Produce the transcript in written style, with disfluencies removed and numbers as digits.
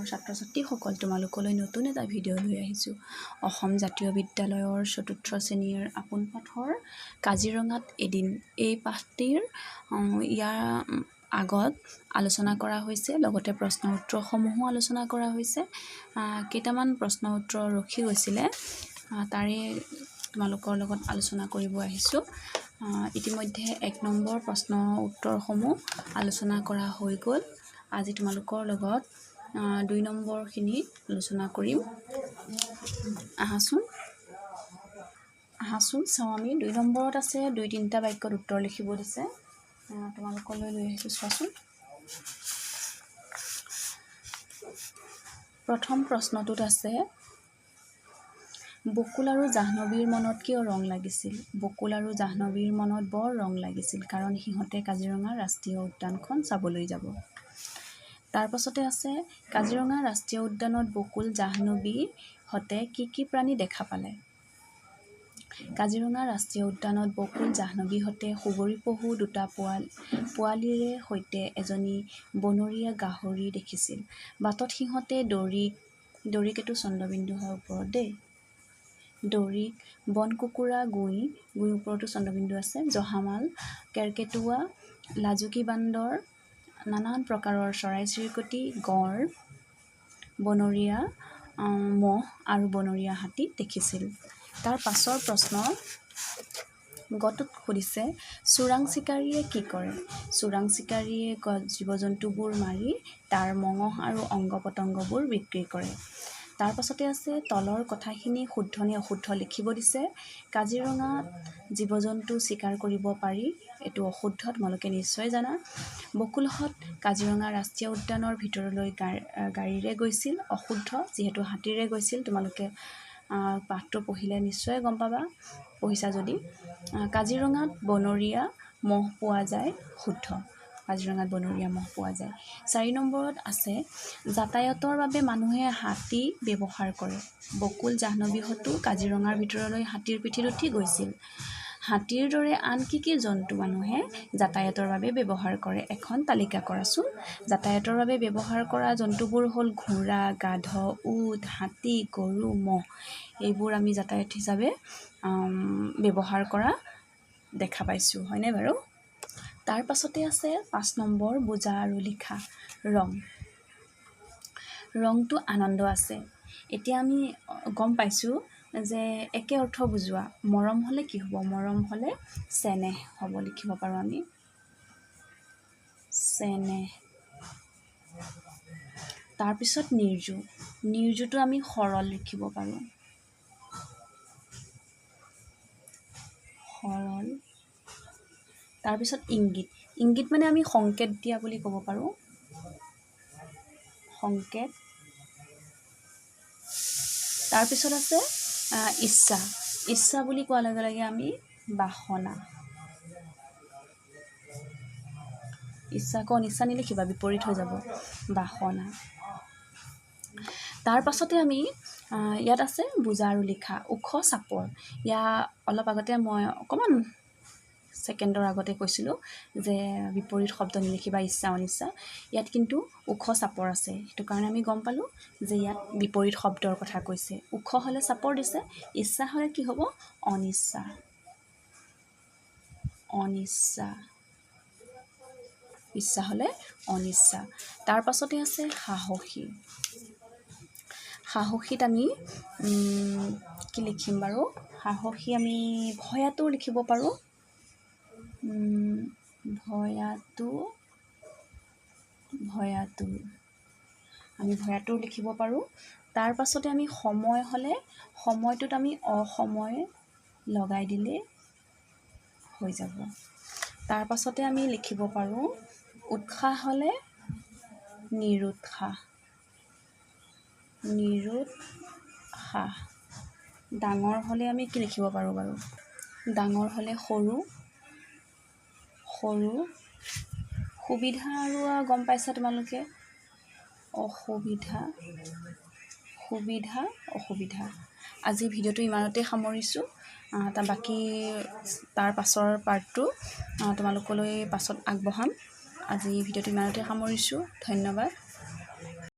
মৰমৰ ছাত্ৰ ছাত্ৰীসকল, তোমালোকলৈ নতুন এটা ভিডিঅ' লৈ আহিছোঁ। অসম জাতীয় বিদ্যালয়ৰ ৪ৰ্থ শ্ৰেণীৰ আপোন পাঠৰ কাজিৰঙাত এদিন এই পাঠটিৰ ইয়াৰ আগত আলোচনা কৰা হৈছে, লগতে প্ৰশ্ন উত্তৰসমূহো আলোচনা কৰা হৈছে। কেইটামান প্ৰশ্ন উত্তৰ ৰখি গৈছিলে, তাৰে তোমালোকৰ লগত আলোচনা কৰিব আহিছোঁ। ইতিমধ্যে ১ নম্বৰ প্ৰশ্ন উত্তৰসমূহ আলোচনা কৰা হৈ গ'ল। আজি তোমালোকৰ লগত ২ নম্বৰখিনি আলোচনা কৰিম। আহাচোন চাওঁ আমি। ২ নম্বৰত আছে ২-৩টা বাক্যত উত্তৰ লিখিব দিছে। তোমালোকলৈ লৈ আহিছোঁ, চোৱাচোন। প্ৰথম প্ৰশ্নটোত আছে, বকুল আৰু জাহ্নৱীৰ মনত কিয় ৰং লাগিছিল? বকুল আৰু জাহ্নৱীৰ মনত বৰ ৰং লাগিছিল, কাৰণ সিহঁতে কাজিৰঙা ৰাষ্ট্ৰীয় উদ্যানখন চাবলৈ যাব। তাৰ পাছতে আছে, কাজিৰঙা ৰাষ্ট্ৰীয় উদ্যানত বকুল জাহ্নৱীহঁতে কি প্ৰাণী দেখা পালে? কাজিৰঙা ৰাষ্ট্ৰীয় উদ্যানত বকুল জাহ্নৱীহঁতে সুগৰি পহু দুটা পোৱালীৰে সৈতে এজনী বনৰীয়া গাহৰি দেখিছিল। বাটত সিহঁতে দৰিক এইটো চন্দ্ৰবিন্দু হয় ওপৰত দেই। দৰিক, বন কুকুৰা, গুই ওপৰতো চন্দ্ৰবিন্দু আছে, জহামাল, কেৰ্কেটুৱা, লাজুকী বান্দৰ, নানান প্ৰকাৰৰ চৰাই-চিৰিকটি, গঁড়, বনৰীয়া মহ আৰু বনৰীয়া হাতী দেখিছিল। তাৰ পাছৰ প্ৰশ্ন গটোত সুধিছে, চোৰাং চিকাৰীয়ে কি কৰে? চোৰাং চিকাৰীয়ে জীৱ-জন্তুবোৰ মাৰি তাৰ মঙহ আৰু অংগ-পতংগবোৰ বিক্ৰী কৰে। তাৰ পাছতে আছে, তলৰ কথাখিনি শুদ্ধ নে অশুদ্ধ লিখিব দিছে। কাজিৰঙাত জীৱ-জন্তু চিকাৰ কৰিব পাৰি, এইটো অশুদ্ধ, তোমালোকে নিশ্চয় জানা। বকুলহঁত কাজিৰঙা ৰাষ্ট্ৰীয় উদ্যানৰ ভিতৰলৈ গাড়ীৰে গৈছিল, অশুদ্ধ, যিহেতু হাতীৰে গৈছিল। তোমালোকে পাঠটো পঢ়িলে নিশ্চয় গম পাবা, পঢ়িছা যদি। কাজিৰঙাত বনৰীয়া মহ পোৱা যায়, শুদ্ধ, কাজিৰঙাত বনৰীয়া মহ পোৱা যায়। ৪ নম্বৰত আছে, যাতায়াতৰ বাবে মানুহে হাতী ব্যৱহাৰ কৰে। বকুল জাহ্নৱীহঁতো কাজিৰঙাৰ ভিতৰলৈ হাতীৰ পিঠিত উঠি গৈছিল। হাতীৰ দৰে আন কি জন্তু মানুহে যাতায়াতৰ বাবে ব্যৱহাৰ কৰে? এখন তালিকা কৰাচোন। যাতায়াতৰ বাবে ব্যৱহাৰ কৰা জন্তুবোৰ হ'ল ঘোঁৰা, গাধ, উট, হাতী, গৰু, মহ। এইবোৰ আমি যাতায়াত হিচাপে ব্যৱহাৰ কৰা দেখা পাইছোঁ, হয়নে বাৰু? তাৰ পাছতে আছে ৫ নম্বৰ, বুজা আৰু লিখা। ৰংটো আনন্দ আছে। এতিয়া আমি গম পাইছোঁ যে একে অৰ্থ বুজোৱা। মৰম হ'লে কি হ'ব? মৰম হ'লে চেনেহ হ'ব, লিখিব পাৰোঁ আমি, চেনেহ। তাৰপিছত নিৰ্জুটো আমি সৰল লিখিব পাৰোঁ, সৰল। তাৰপিছত ইংগিত মানে আমি সংকেত দিয়া বুলি ক'ব পাৰোঁ, সংকেত। তাৰপিছত আছে ইচ্ছা বুলি কোৱাৰ লগে লগে আমি বাসনা। ইচ্ছাকো অনিচ্ছা নিলিখিবা, বিপৰীত হৈ যাব, বাসনা। তাৰ পাছতে আমি ইয়াত আছে বুজা আৰু লিখা। ওখ চাপৰ, অলপ আগতে মই অকণমান ছেকেণ্ডৰ আগতে কৈছিলোঁ যে বিপৰীত শব্দ নিলিখিবা, ইচ্ছা অনিচ্ছা। ইয়াত কিন্তু ওখ চাপৰ আছে, সেইটো কাৰণে আমি গম পালোঁ যে ইয়াত বিপৰীত শব্দৰ কথা কৈছে। ওখ হ'লে চাপৰ দিছে, ইচ্ছা হ'লে কি হ'ব? অনিচ্ছা। ইচ্ছা হ'লে অনিচ্ছা। তাৰ পাছতে আছে সাহসীত আমি কি লিখিম বাৰু? সাহসী আমি ভয়াতুৰ লিখিব পাৰোঁ, ভয়াতুৰ আমি ভয়াতুৰ লিখিব পাৰোঁ। তাৰ পাছতে আমি সময় হ'লে, সময়টোত আমি অসময় লগাই দিলে হৈ যাব। তাৰ পাছতে আমি লিখিব পাৰোঁ, উৎসাহ হ'লে নিৰুৎসাহ। ডাঙৰ হ'লে আমি কি লিখিব পাৰোঁ বাৰু? ডাঙৰ হ'লে সৰু। সুবিধা আৰু গম পাইছা তোমালোকে, অসুবিধা। আজি ভিডিঅ'টো ইমানতে সামৰিছোঁ। বাকী তাৰ পাছৰ পাৰ্টটো তোমালোকলৈ পাছত আগবঢ়াম। আজি ভিডিঅ'টো ইমানতে সামৰিছোঁ, ধন্যবাদ।